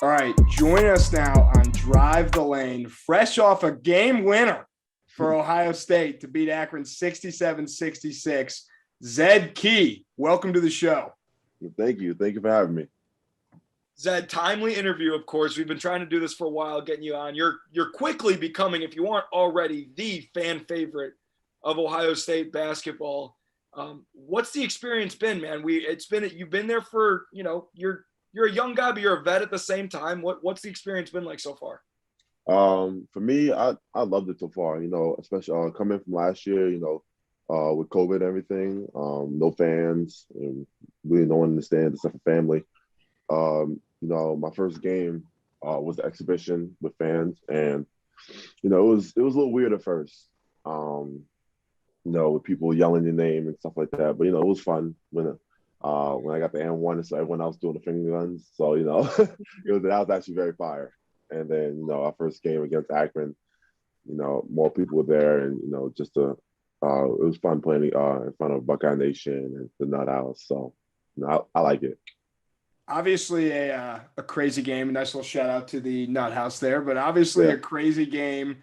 All right, join us now on Drive the Lane, fresh off a game winner for Ohio State to beat Akron 67-66. Zed Key, welcome to the show. Thank you. Thank you for having me. Zed, timely interview, of course. We've been trying to do this for a while, getting you on. You're quickly becoming, if you aren't already, the fan favorite of Ohio State basketball. What's the experience been, man? You've been there for, you're a young guy, but you're a vet at the same time. What's the experience been like so far? For me, I loved it so far, especially coming from last year, with COVID and everything, no fans, and really no one in the stands except for family. My first game was the exhibition with fans, and it was a little weird at first, with people yelling your name and stuff like that. But it was fun when I got the N1, so everyone else doing the finger guns. So that was actually very fire. And then our first game against Akron, more people were there, and it was fun playing in front of Buckeye Nation and the Nut House. So I like it. Obviously a crazy game. A nice little shout out to the Nut House there, but obviously a crazy game.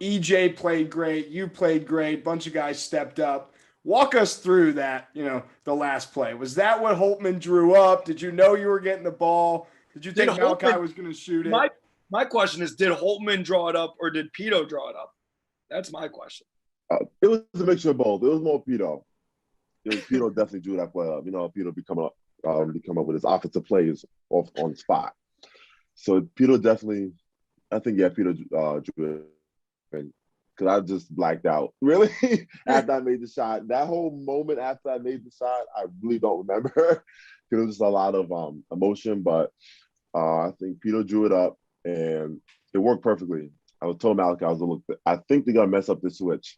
EJ played great. You played great. Bunch of guys stepped up. Walk us through that, the last play. Was that what Holtman drew up? Did you know you were getting the ball? Did you think Malachi was going to shoot it? My question is, did Holtman draw it up or did Pito draw it up? That's my question. It was a mixture of both. It was more Pito. Pito definitely drew that play up. Pito be come up with his offensive plays off on the spot. So Pito definitely, Pito drew it. Because I just blacked out. Really? After I made the shot. That whole moment after I made the shot, I really don't remember. Because it was just a lot of emotion. But I think Pito drew it up, and it worked perfectly. I was told Malachi, I think they're going to mess up the switch.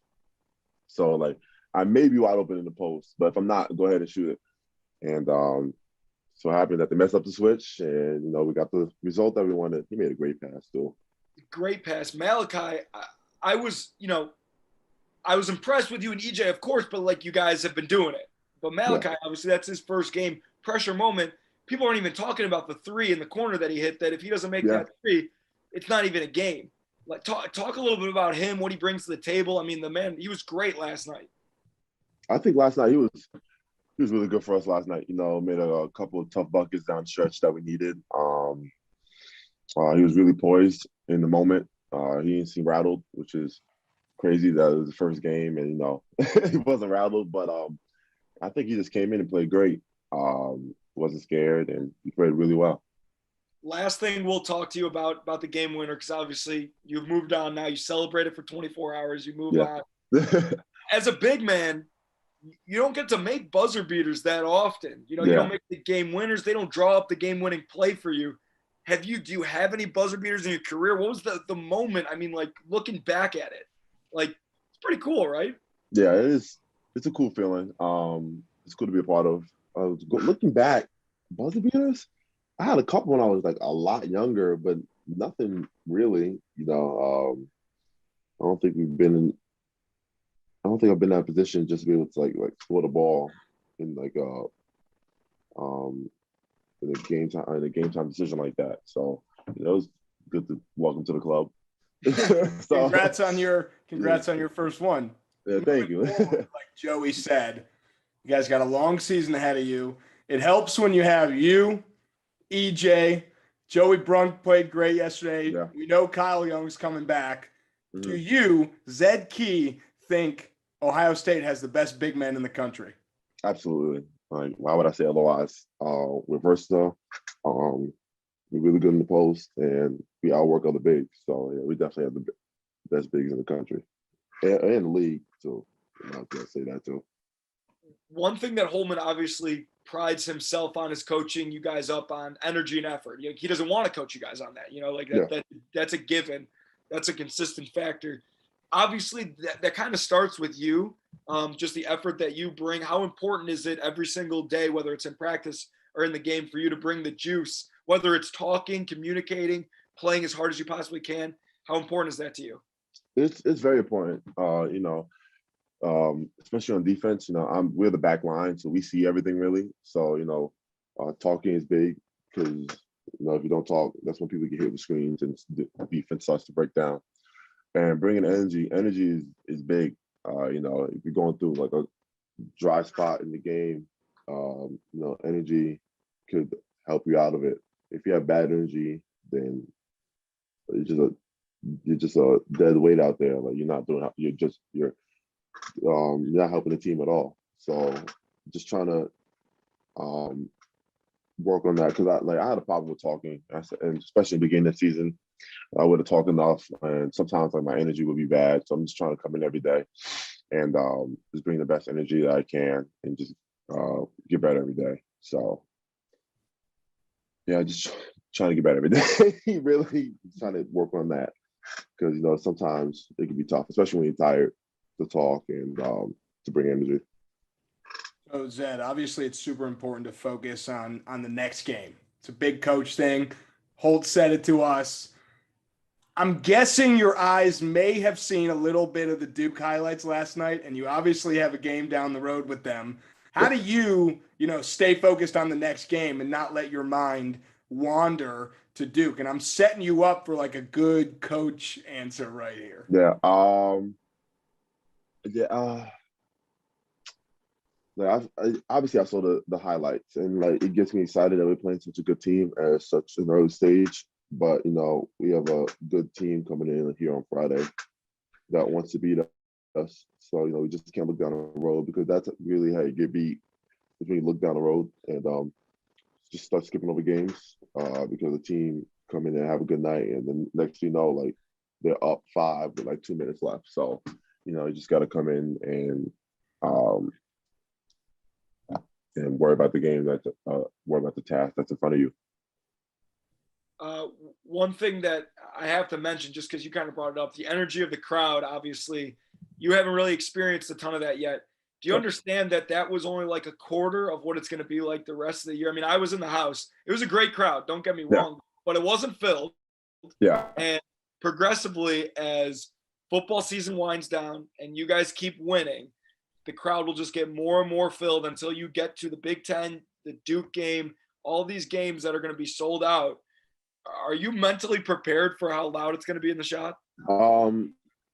So, I may be wide open in the post. But if I'm not, go ahead and shoot it. And so it happened that they messed up the switch, and, we got the result that we wanted. He made a great pass, too. Great pass. Malachi, I was impressed with you and EJ, of course, but you guys have been doing it. But Malachi, obviously, that's his first game. Pressure moment. People aren't even talking about the three in the corner that he hit, that if he doesn't make that three, it's not even a game. Talk a little bit about him, what he brings to the table. I mean, the man, he was great last night. I think last night he was really good for us last night. Made a couple of tough buckets down the stretch that we needed. He was really poised in the moment. He didn't seem rattled, which is crazy that it was the first game and, he wasn't rattled. But I think he just came in and played great. Wasn't scared, and he played really well. Last thing we'll talk to you about the game winner, because obviously you've moved on now. You celebrated for 24 hours. You move on. As a big man, you don't get to make buzzer beaters that often. You don't make the game winners. They don't draw up the game-winning play for you. Do you have any buzzer beaters in your career? What was the moment? I mean, looking back at it, it's pretty cool, right? Yeah, it is. It's a cool feeling. It's cool to be a part of. Looking back, buzzer beaters, I had a couple when I was a lot younger, but nothing really. I don't think I've been in that position just to be able to score the ball in in a game time decision like that. So it was good to welcome to the club. So, congrats on your first one. Yeah, thank you. Like Joey said, you guys got a long season ahead of you. It helps when you have you, EJ, Joey Brunk played great yesterday. Yeah. We know Kyle Young's coming back. Mm-hmm. Do you, Zed Key, think Ohio State has the best big men in the country? Absolutely. Why would I say otherwise? We're versatile. We're really good in the post, and we outwork other bigs. So we definitely have the best bigs in the country and the league too. I was gonna say that too. One thing that Holtman obviously prides himself on is coaching you guys up on energy and effort. He doesn't want to coach you guys on that. That's a given. That's a consistent factor. Obviously, that kind of starts with you, just the effort that you bring. How important is it every single day, whether it's in practice or in the game, for you to bring the juice, whether it's talking, communicating, playing as hard as you possibly can? How important is that to you? It's very important, especially on defense. We're the back line, so we see everything really. So, talking is big because, if you don't talk, that's when people get hit with screens and the defense starts to break down. And bringing energy is big. If you're going through like a dry spot in the game, energy could help you out of it. If you have bad energy, then you're just a dead weight out there. Like you're not helping the team at all. So just trying to work on that because I had a problem with talking, and especially in the beginning of the season, I would have talked enough, and sometimes like my energy would be bad. So I'm just trying to come in every day and just bring the best energy that I can and just get better every day. So yeah, just trying to get better every day. Really trying to work on that because sometimes it can be tough, especially when you're tired, to talk and to bring energy. So Zed, obviously it's super important to focus on the next game. It's a big coach thing. Holt said it to us. I'm guessing your eyes may have seen a little bit of the Duke highlights last night, and you obviously have a game down the road with them. How do you stay focused on the next game and not let your mind wander to Duke? And I'm setting you up for like a good coach answer right here. Yeah. Obviously I saw the highlights, and like it gets me excited that we're playing such a good team at such an early stage. But we have a good team coming in here on Friday that wants to beat us. So we just can't look down the road, because that's really how you get beat, is when you look down the road and just start skipping over games because the team come in and have a good night, and then next thing you know, like they're up 5 with like 2 minutes left. So you just got to come in and worry about the game. Worry about the task that's in front of you. One thing that I have to mention, just because you kind of brought it up, the energy of the crowd. Obviously, you haven't really experienced a ton of that yet. Do you understand that was only like a quarter of what it's going to be like the rest of the year? I mean, I was in the house. It was a great crowd. Don't get me wrong, but it wasn't filled. Yeah. And progressively, as football season winds down and you guys keep winning, the crowd will just get more and more filled until you get to the Big Ten, the Duke game, all these games that are going to be sold out. Are you mentally prepared for how loud it's going to be in the shot?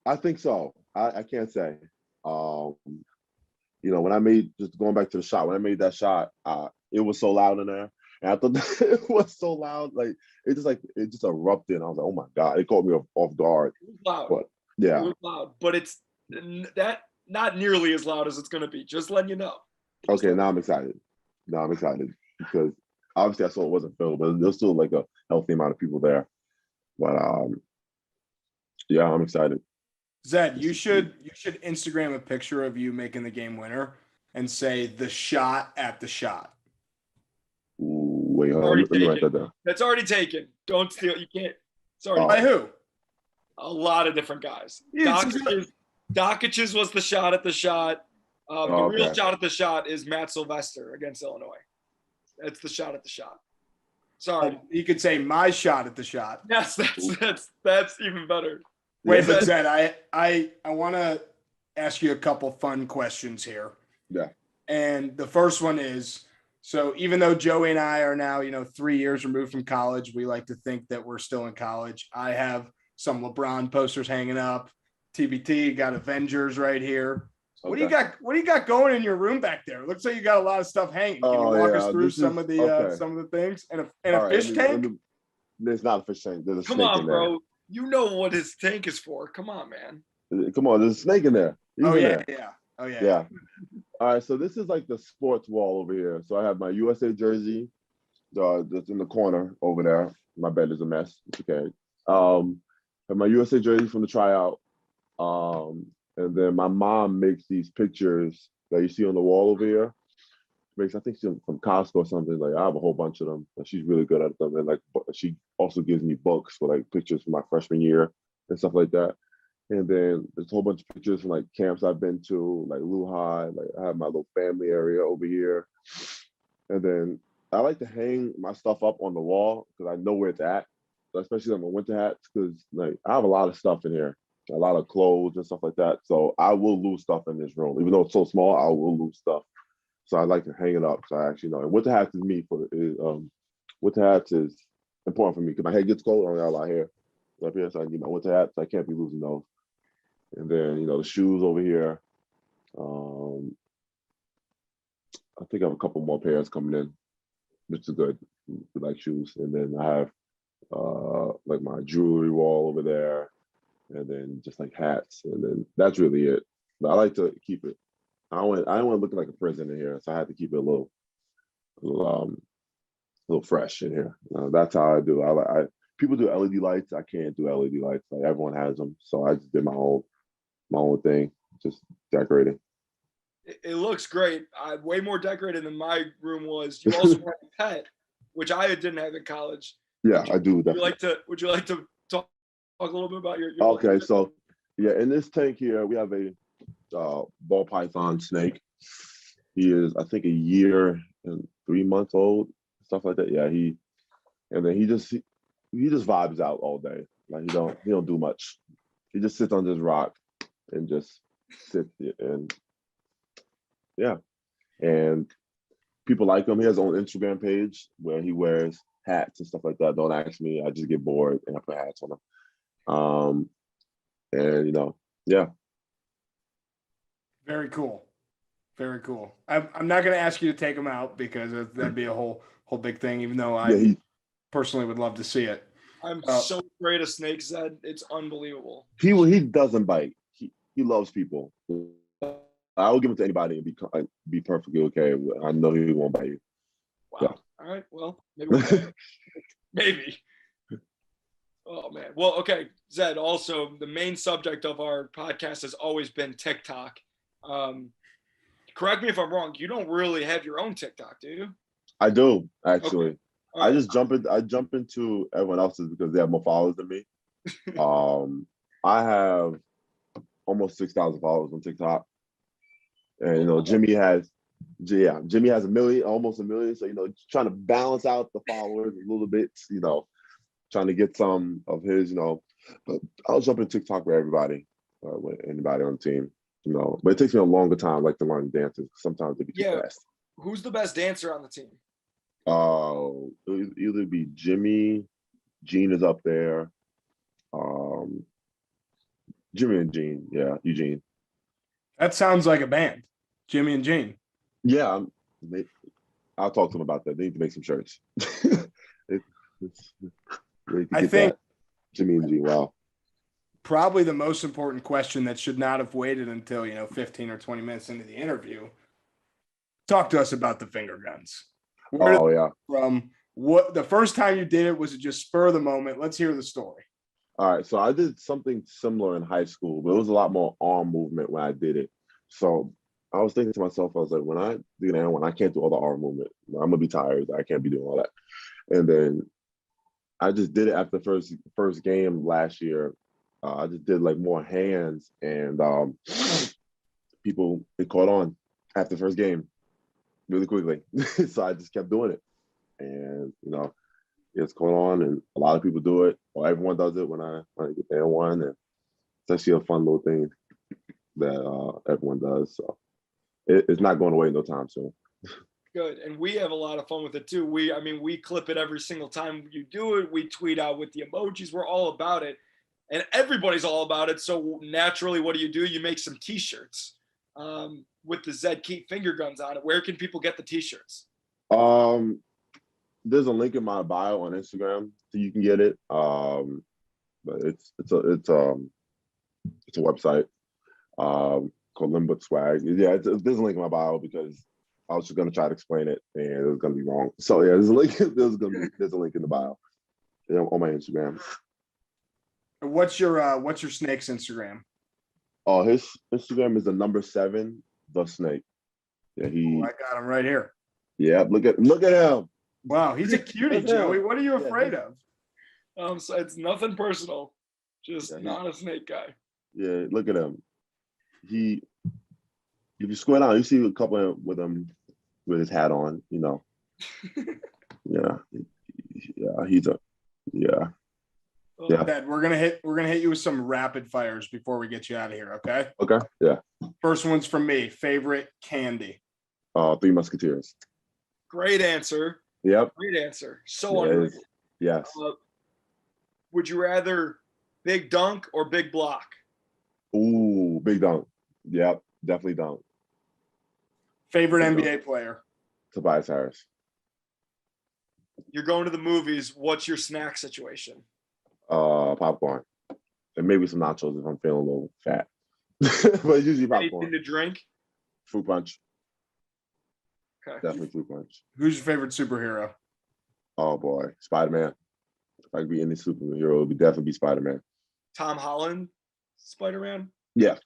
I think so. I can't say. When I made, just going back to the shot, when I made that shot, it was so loud in there. And I thought that it was so loud, like it just erupted. And I was like, oh my God, it caught me off guard. It was loud. But yeah. It was loud, but it's that not nearly as loud as it's going to be. Just letting you know. Okay, now I'm excited. Because obviously I saw it wasn't filled, but there's still like a healthy amount of people there. But yeah, I'm excited. Zed, you should Instagram a picture of you making the game winner and say the shot at the shot. Ooh, wait, let me write that down. That's already taken. Don't steal. You can't. Sorry. By who? A lot of different guys. Yeah, Dokic's was the shot at the shot. The real shot at the shot is Matt Sylvester against Illinois. That's the shot at the shot. Sorry. You could say my shot at the shot. Yes, that's even better. Wait, but Zed, I want to ask you a couple fun questions here. Yeah. And the first one is, so even though Joey and I are now, 3 years removed from college, we like to think that we're still in college. I have some LeBron posters hanging up. TBT, got Avengers right here. What do you got? What do you got going in your room back there? It looks like you got a lot of stuff hanging. Can you walk us through some of the things? And a fish tank? There's not a fish tank. There's a Come snake on, in there. bro. You know what his tank is for. Come on, man. Come on, there's a snake in there. Oh yeah. Yeah. All right, so this is like the sports wall over here. So I have my USA jersey that's in the corner over there. My bed is a mess. It's okay. I have my USA jersey from the tryout. And then my mom makes these pictures that you see on the wall over here. I think she's from Costco or something. Like I have a whole bunch of them. And she's really good at them. And like she also gives me books for like pictures from my freshman year and stuff like that. And then there's a whole bunch of pictures from like camps I've been to, like Lehigh. Like I have my little family area over here. And then I like to hang my stuff up on the wall because I know where it's at, especially on my winter hats, because like I have a lot of stuff in here. A lot of clothes and stuff like that. So I will lose stuff in this room. Even though it's so small, I will lose stuff. So I like to hang it up. So I actually know. And winter hats is me winter hats is important for me because my head gets cold. I only got a lot of hair up here, so I need my winter hats. I can't be losing those. And then, the shoes over here. I think I have a couple more pairs coming in, which is good. We like shoes. And then I have like my jewelry wall over there, and then just like hats, and then that's really it. But I like to keep it. I don't want to look like a prison in here, so I had to keep it a little fresh in here. That's how I do. I people do LED lights. I can't do LED lights. Like everyone has them, so I just did my own thing, just decorating. It looks great. Way more decorated than my room was. You also have a pet, which I didn't have in college. Yeah, I do. Would you like to talk a little bit about your Okay, so yeah, in this tank here, we have a ball python snake. He is, I think, 1 year and 3 months old, stuff like that. Yeah, he just vibes out all day. Like he don't do much. He just sits on this rock and just sits and yeah. And people like him. He has his own Instagram page where he wears hats and stuff like that. Don't ask me. I just get bored and I put hats on him. And yeah. Very cool. Very cool. I'm not going to ask you to take him out because that'd be a whole big thing, even though I personally would love to see it. I'm so afraid of snakes that it's unbelievable. He doesn't bite. He loves people. I will give it to anybody and be perfectly okay. I know he won't bite you. Wow. Yeah. All right. Well, maybe. Maybe. Oh man. Well, okay, Zed. Also, the main subject of our podcast has always been TikTok. Correct me if I'm wrong. You don't really have your own TikTok, do you? I do actually. Okay. Right. I jump into everyone else's because they have more followers than me. I have almost 6,000 followers on TikTok. And Jimmy has a million, almost a million. So trying to balance out the followers a little bit, trying to get some of his, but I'll jump in TikTok with everybody, with anybody on the team, But it takes me a longer time, like to learn dances. Sometimes they be too fast. Who's the best dancer on the team? It'll either be Jimmy, Gene is up there. Jimmy and Gene, yeah, Eugene. That sounds like a band, Jimmy and Gene. Yeah, I'll talk to them about that. They need to make some shirts. I think Jimmy and Gene. Wow. Probably the most important question that should not have waited until 15 or 20 minutes into the interview. Talk to us about the finger guns. From what the first time you did it, was it just spur of the moment? Let's hear the story. All right, so I did something similar in high school, but it was a lot more arm movement when I did it. So I was thinking to myself, I was like, when I do that one, I can't do all the arm movement. I'm gonna be tired. I can't be doing all that. And then I just did it after the first game last year. I just did like more hands, and it caught on after the first game really quickly. So I just kept doing it, and it's going on, and a lot of people do it, or everyone does it when I get there one, and it's actually a fun little thing that everyone does. So it's not going away no time soon. Good, and we have a lot of fun with it too. We clip it every single time you do it. We tweet out with the emojis. We're all about it, and everybody's all about it. So naturally, what do? You make some T-shirts with the Zed Keat finger guns on it. Where can people get the T-shirts? There's a link in my bio on Instagram so you can get it. But it's a website called Limbook Swag. Yeah, there's a link in my bio because I was just gonna try to explain it and it was gonna be wrong. So yeah, there's a link. There's a link in the bio on my Instagram. What's your snake's Instagram? Oh, his Instagram is the number 7, the snake. Yeah, I got him right here. Yeah, look at him. Wow, he's a cutie, Joey. What are you afraid of? So it's nothing personal, just not a snake guy. Yeah, look at him. If you squint out, you see a couple with him with his hat on. Yeah, he's a yeah. Yeah. Dad, we're gonna hit you with some rapid fires before we get you out of here. Okay. Okay. Yeah. First one's from me. Favorite candy? Three Musketeers. Great answer. Yep. Great answer. So underrated. Yes. Would you rather big dunk or big block? Ooh, big dunk. Yep, definitely dunk. Favorite Big NBA dunk. player? Tobias Harris. You're going to the movies. What's your snack situation? Popcorn. And maybe some nachos if I'm feeling a little fat. But it's usually popcorn. Anything to drink? Fruit punch. Okay. Definitely fruit punch. Who's your favorite superhero? Oh boy, Spider-Man. If I could be any superhero, it would definitely be Spider-Man. Tom Holland, Spider-Man? Yeah. Okay.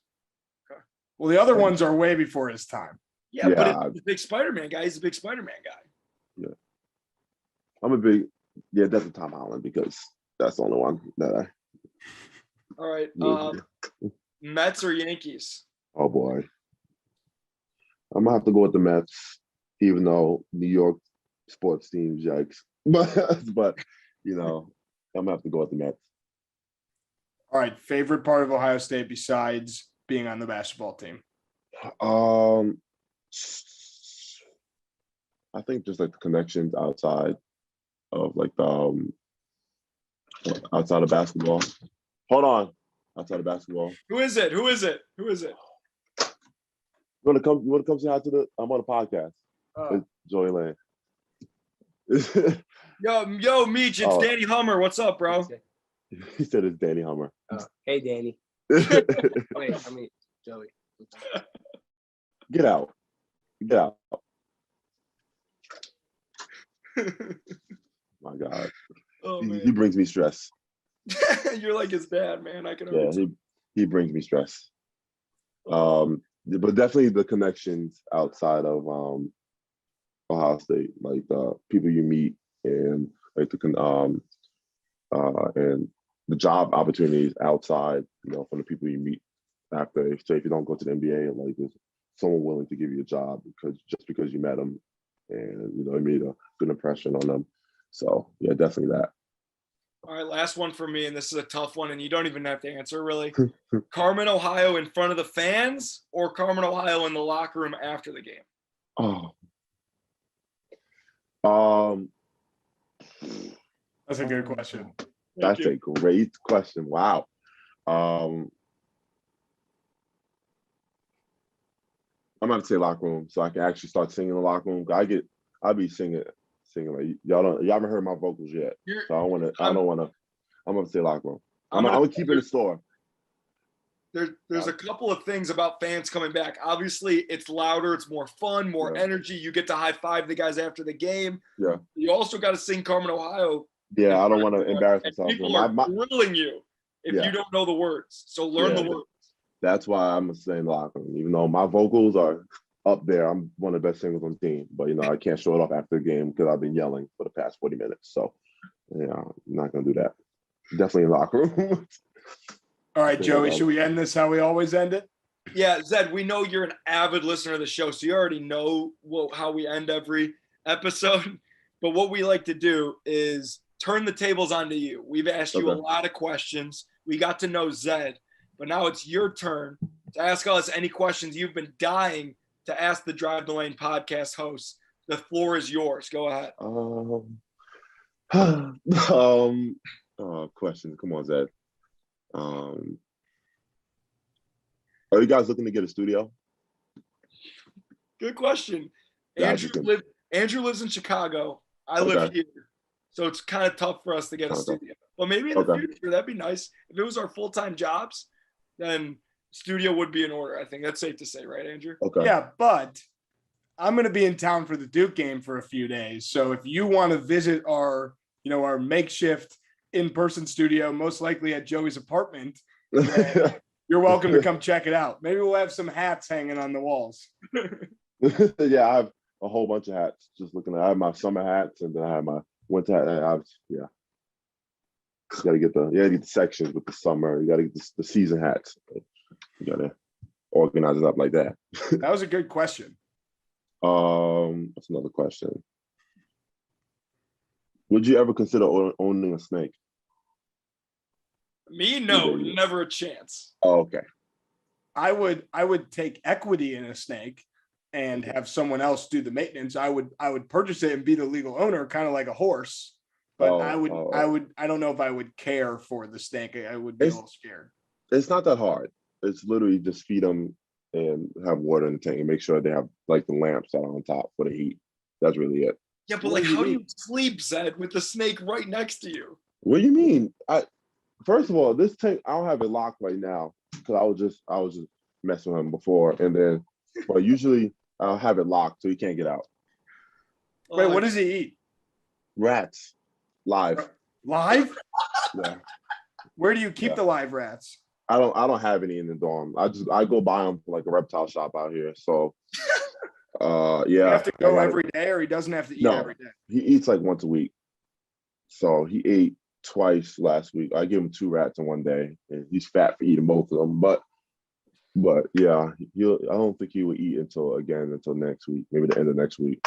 Well, the other ones are way before his time. Yeah, but it's a big Spider-Man guy. He's a big Spider-Man guy. Yeah. I'm a big, definitely Tom Holland because that's the only one that I. All right. Mets or Yankees? Oh boy. I'm gonna have to go with the Mets, even though New York sports teams, yikes. But I'm gonna have to go with the Mets. All right. Favorite part of Ohio State besides being on the basketball team? I think just like the connections outside of like outside of basketball. Hold on. Outside of basketball. Who is it? You wanna come say hi to I'm on a podcast. It's Joey Lane. Yo, Meech, it's Danny Hummer. What's up, bro? He said it's Danny Hummer. Hey, Danny. Wait, Joey. Get out. My God. Oh, He brings me stress. You're like his dad, man. I can. Yeah, he brings me stress. But definitely the connections outside of Ohio State, like the people you meet and like and the job opportunities outside, from the people you meet after. Say if you don't go to the NBA, like there's someone willing to give you a job because you met them and it made a good impression on them. So yeah, definitely that. All right, last one for me, and this is a tough one, and you don't even have to answer really. Carmen, Ohio in front of the fans or Carmen, Ohio in the locker room after the game? That's a good question. That's a great question. Wow. I'm gonna say locker room, so I can actually start singing in the locker room. I'll be singing like y'all haven't heard my vocals yet, so I don't wanna. I'm gonna say locker room. I'm gonna keep it in the store. There's a couple of things about fans coming back. Obviously, it's louder, it's more fun, more energy. You get to high five the guys after the game. Yeah. You also got to sing Carmen, Ohio. Yeah, I don't want to embarrass myself. People are grilling you if you don't know the words. So learn the words. That's why I'm saying locker room. Even though my vocals are up there, I'm one of the best singers on the team. But I can't show it off after the game because I've been yelling for the past 40 minutes. So I'm not gonna do that. Definitely in locker room. All right, Joey, should we end this how we always end it? Yeah, Zed, we know you're an avid listener of the show, so you already know how we end every episode. But what we like to do is turn the tables onto you. We've asked you a lot of questions. We got to know Zed, but now it's your turn to ask us any questions you've been dying to ask the Drive the Lane podcast hosts. The floor is yours. Go ahead. Questions. Come on, Zed. Are you guys looking to get a studio? Good question. Andrew lives in Chicago. I live here. So it's kind of tough for us to get a studio. But maybe in the future, that'd be nice. If it was our full-time jobs, then studio would be in order. I think that's safe to say, right, Andrew? Okay. Yeah, but I'm going to be in town for the Duke game for a few days. So if you want to visit our makeshift in-person studio, most likely at Joey's apartment, you're welcome to come check it out. Maybe we'll have some hats hanging on the walls. Yeah, I have a whole bunch of hats. I have my summer hats and then I have my winter hat. You got to get the sections with the summer. You got to get the season hats. You got to organize it up like that. That was a good question. That's another question. Would you ever consider owning a snake? Me, no, never a chance. Oh, okay. I would take equity in a snake and have someone else do the maintenance. I would purchase it and be the legal owner, kind of like a horse. But I don't know if I would care for the snake. I would be a little scared. It's not that hard. It's literally just feed them and have water in the tank and make sure they have like the lamps that are on top for the heat. That's really it. Yeah, but like, how do you sleep, Zed, with the snake right next to you? What do you mean? First of all, this tank, I don't have it locked right now because I was just messing with him before, and then, but usually I'll have it locked so he can't get out. Wait, what does he eat? Rats, live. Live? Yeah. Where do you keep the live rats? I don't have any in the dorm. I go buy them from like a reptile shop out here. So, yeah. You have to go every day, or he doesn't have to eat every day? He eats like once a week. So he ate twice last week. I give him 2 rats in one day, and he's fat for eating both of them. But yeah, I don't think he will eat until next week, maybe the end of next week.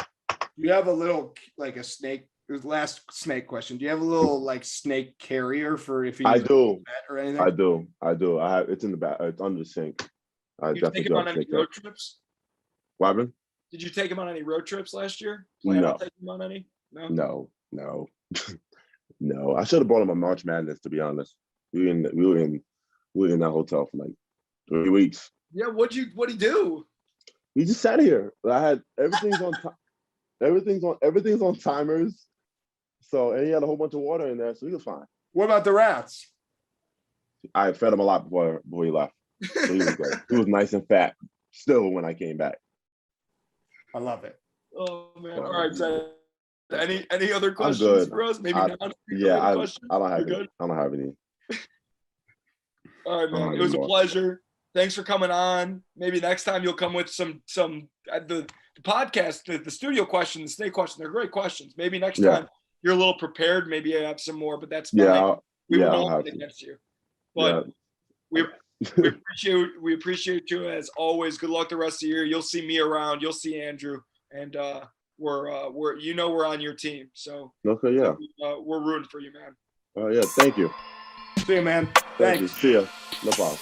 You have a little like a snake. Last snake question. Do you have a little like snake carrier for if you I do or anything? I do. I have it's in the back. It's under the sink. Did you take him on any road trips? What happened? Did you take him on any road trips last year? No. Take him on any? No. No. I should have brought him on March Madness, to be honest. We were in that hotel for like 3 weeks. Yeah, what'd he do? He just sat here. I had everything's on everything's on timers. So, and he had a whole bunch of water in there, so he was fine. What about the rats? I fed him a lot before he left. So he was great. He was nice and fat still when I came back. I love it. Oh man! All right, so any other questions for us? Maybe I don't have any. I don't have any. All right, man. It was a pleasure. Thanks for coming on. Maybe next time you'll come with some the podcast, the studio questions, the snake questions. They're great questions. Maybe next time you're a little prepared. Maybe I have some more, but that's fine. We won't hold it against you. But we appreciate you as always. Good luck the rest of the year. You'll see me around. You'll see Andrew, and we're on your team. So okay, we're rooting for you, man. Yeah, thank you. See you, man. Thank you. See ya. No problem.